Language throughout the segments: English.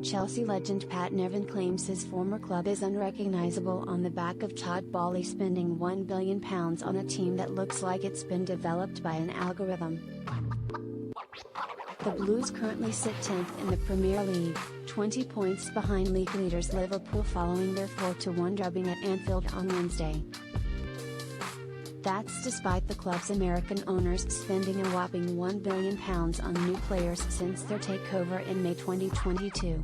Chelsea legend Pat Nevin claims his former club is unrecognizable on the back of Todd Boehly spending £1 billion on a team that looks like it's been developed by an algorithm. The Blues currently sit 10th in the Premier League, 20 points behind league leaders Liverpool following their 4-1 drubbing at Anfield on Wednesday. That's despite the club's American owners spending a whopping £1 billion on new players since their takeover in May 2022.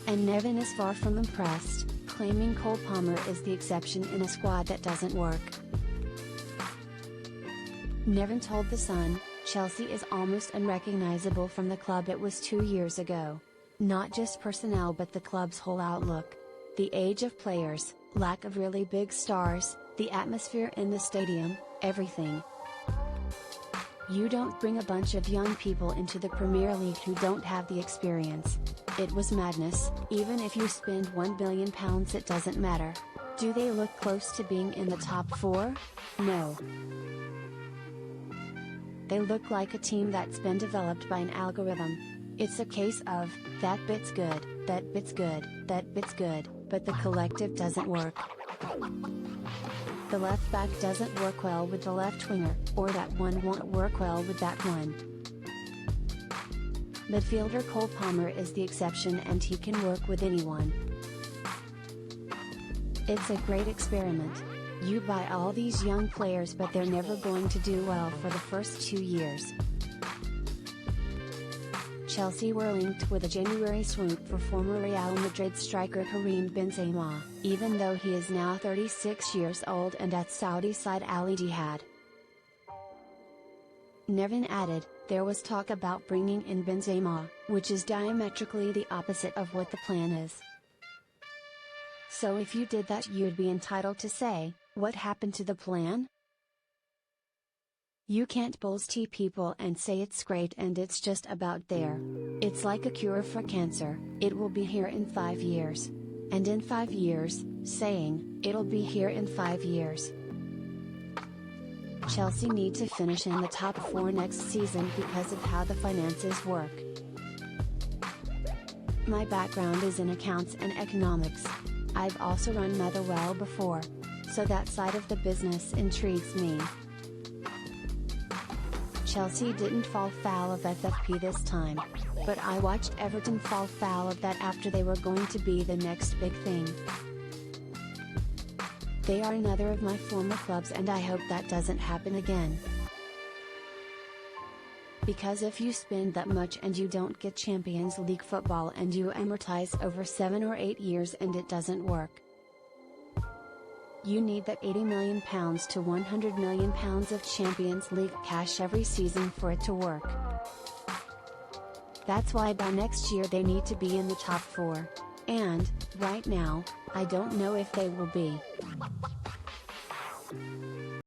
And Nevin is far from impressed, claiming Cole Palmer is the exception in a squad that doesn't work. Nevin told The Sun, "Chelsea is almost unrecognizable from the club it was 2 years ago. Not just personnel but the club's whole outlook. The age of players, lack of really big stars, the atmosphere in the stadium, everything. You don't bring a bunch of young people into the Premier League who don't have the experience. It was madness. Even if you spend £1 billion it doesn't matter. Do they look close to being in the top 4? No. They look like a team that's been developed by an algorithm. It's a case of, that bit's good, that bit's good, that bit's good, but the collective doesn't work. The left back doesn't work well with the left winger, or that one won't work well with that one. Midfielder Cole Palmer is the exception and he can work with anyone. It's a great experiment. You buy all these young players but they're never going to do well for the first 2 years." Chelsea were linked with a January swoop for former Real Madrid striker Karim Benzema, even though he is now 36 years old and at Saudi side Al Ittihad. Nevin added, "There was talk about bringing in Benzema, which is diametrically the opposite of what the plan is. So if you did that you'd be entitled to say, what happened to the plan? You can't bullshit people and say it's great and it's just about there. It's like a cure for cancer, it will be here in 5 years. And in 5 years, saying, it'll be here in 5 years. Chelsea need to finish in the top 4 next season because of how the finances work. My background is in accounts and economics. I've also run Motherwell before. So that side of the business intrigues me." Chelsea didn't fall foul of FFP this time. But I watched Everton fall foul of that after they were going to be the next big thing. They are another of my former clubs and I hope that doesn't happen again. Because if you spend that much and you don't get Champions League football and you amortize over 7 or 8 years and it doesn't work. You need that £80 million to £100 million of Champions League cash every season for it to work. That's why by next year they need to be in the top 4. And, right now, I don't know if they will be.